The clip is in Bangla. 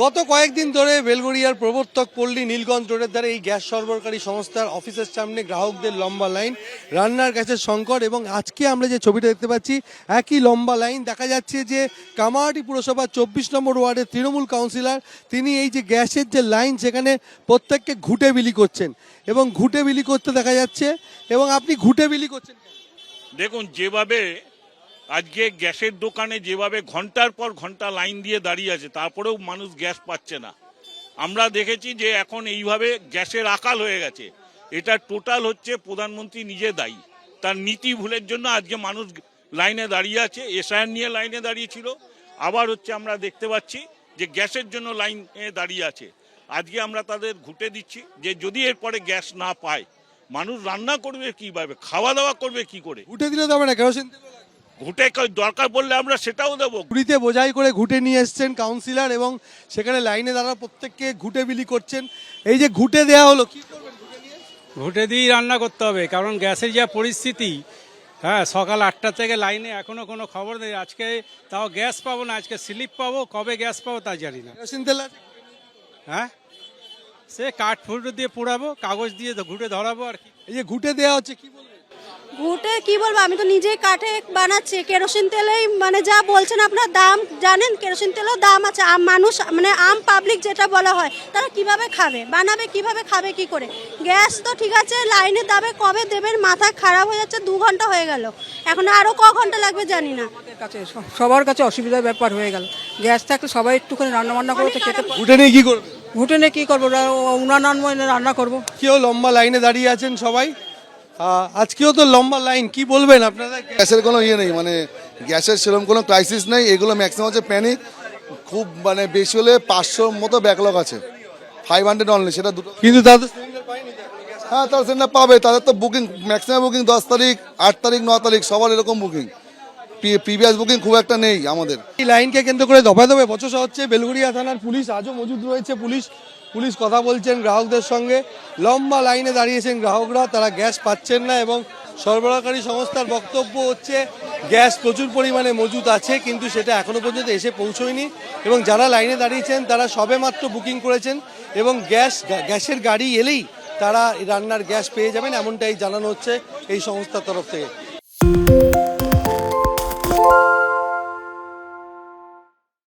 গত কয়েকদিন ধরে বেলগড়িয়ার প্রবর্তক পল্লী নীলগঞ্জ রোডের ধারে এই গ্যাস সরবরাহকারী সংস্থার অফিসের সামনে গ্রাহকদের লম্বা লাইন, রান্নার গ্যাসের সংকট। এবং আজকে আমরা যে ছবিটা দেখতে পাচ্ছি একই লম্বা লাইন। দেখা যাচ্ছে যে কামারহাটি পুরসভার 24 নম্বর ওয়ার্ডের তৃণমূল কাউন্সিলর তিনি এই যে গ্যাসের যে লাইন সেখানে প্রত্যেককে ঘুঁটে বিলি করছেন এবং ঘুঁটে বিলি করতে দেখা যাচ্ছে। এবং আপনি ঘুঁটে বিলি করছেন কেন? দেখুন, যেভাবে আজকে গ্যাসের দোকানে যেভাবে ঘন্টার পর ঘন্টা লাইন দিয়ে দাঁড়িয়ে আছে, তারপরেও মানুষ গ্যাস পাচ্ছে না। আমরা দেখেছি যে এখন এইভাবে গ্যাসের আকাল হয়ে গেছে। এটা টোটাল হচ্ছে প্রধানমন্ত্রী নিজে দায়ী। তার নীতি ভুলের জন্য আজকে মানুষ লাইনে দাঁড়িয়ে আছে। এসআইআর নিয়ে লাইনে দাঁড়িয়েছিল, আবার হচ্ছে আমরা দেখতে পাচ্ছি যে গ্যাসের জন্য লাইনে দাঁড়িয়ে আছে। আজকে আমরা তাদের ঘুঁটে দিচ্ছি যে যদি এরপরে গ্যাস না পায়, মানুষ রান্না করবে কিভাবে, খাওয়া দাওয়া করবে কি করে? ঘুঁটে দিলে তো হবে না, কেরোসিন তেল লাগবে। ঘুঁটে দরকার পড়লে আমরা সেটাও দেবো। ঘুড়িতে বোঝাই করে ঘুঁটে নিয়ে এসছেন কাউন্সিলর এবং সেখানে লাইনে দাঁড়া প্রত্যেককে ঘুঁটে বিলি করছেন। এই যে ঘুঁটে দেওয়া হলো, কি করবেন ঘুঁটে নিয়ে? ঘুঁটে দিয়েই রান্না করতে হবে, কারণ গ্যাসের যা পরিস্থিতি। হ্যাঁ, সকাল 8টা থেকে লাইনে, এখনো কোনো খবর নেই। আজকে তাও গ্যাস পাবো না, আজকে স্লিপ পাবো, কবে গ্যাস পাবো তা জানি না। কেরোসিন তেল আছে? হ্যাঁ, সে কাঠ ফুটো দিয়ে পোড়াবো, কাগজ দিয়ে ঘুঁটে ধরাবো আর কি। এই যে ঘুঁটে দেওয়া হচ্ছে, কি বলবেন? ঘুঁটে কি বলবো, আমি তো নিজেই কাঠে বানাচ্ছি। কেরোসিন তেলেই মানে যা বলছেন আপনার দাম জানেন, কেরোসিন তেলেও দাম আছে। মানুষ মানে পাবলিক যেটা বলা হয়, তারা কিভাবে খাবে, বানাবে কিভাবে, খাবে কি করে? গ্যাস তো ঠিক আছে, লাইনে দাবে, কবে দেবেন, মাথা খারাপ হয়ে যাচ্ছে। 2 ঘন্টা হয়ে গেল, এখন আরো ক ঘন্টা লাগবে জানি না। সবার কাছে অসুবিধার ব্যাপার হয়ে গেল। গ্যাস থাকলে সবাই একটুখানি রান্না বান্না করে তো খেতে। ঘুঁটে নিয়ে কি করবে? ঘুটে নিয়ে কী করবো, উনান আনবো, এনে রান্না করবো। কেউ লম্বা লাইনে দাঁড়িয়ে আছেন সবাই। আজকেও তো লম্বা লাইন, কি বলবেন আপনারা? গ্যাসের কোনো ইয়ে নেই, মানে গ্যাসের সেরকম কোনো ক্রাইসিস নেই। এগুলো ম্যাক্সিমাম হচ্ছে প্যানিক। খুব মানে বেশি হলে 500 মতো ব্যাকলগ আছে, 500 অনলি, সেটা দুটো। কিন্তু তাদের সিলিন্ডার পায়নি তো এখনো গ্যাস। হ্যাঁ, তারা সেটা পাবে। তাদের তো বুকিং ম্যাক্সিমাম বুকিং 10 তারিখ, 8 তারিখ, 9 তারিখ সবার এরকম বুকিং। প্রিভিয়াস বুকিং খুব একটা নেই আমাদের। এই লাইনকে কেন্দ্র করে দফায় দফায় বচসা হচ্ছে। বেলগড়িয়া থানার পুলিশ আজও মজুদ রয়েছে। পুলিশ কথা বলছেন গ্রাহকদের সঙ্গে। লম্বা লাইনে দাঁড়িয়েছেন গ্রাহকরা, তারা গ্যাস পাচ্ছেন না এবং সরবরাহকারী সংস্থার বক্তব্য হচ্ছে গ্যাস প্রচুর পরিমাণে মজুদ আছে, কিন্তু সেটা এখনো পর্যন্ত এসে পৌঁছয়নি। এবং যারা লাইনে দাঁড়িয়েছেন তারা সবেমাত্র বুকিং করেছেন এবং গ্যাসের গাড়ি এলেই তারা রান্নার গ্যাস পেয়ে যাবেন, এমনটাই জানানো হচ্ছে এই সংস্থার তরফ থেকে।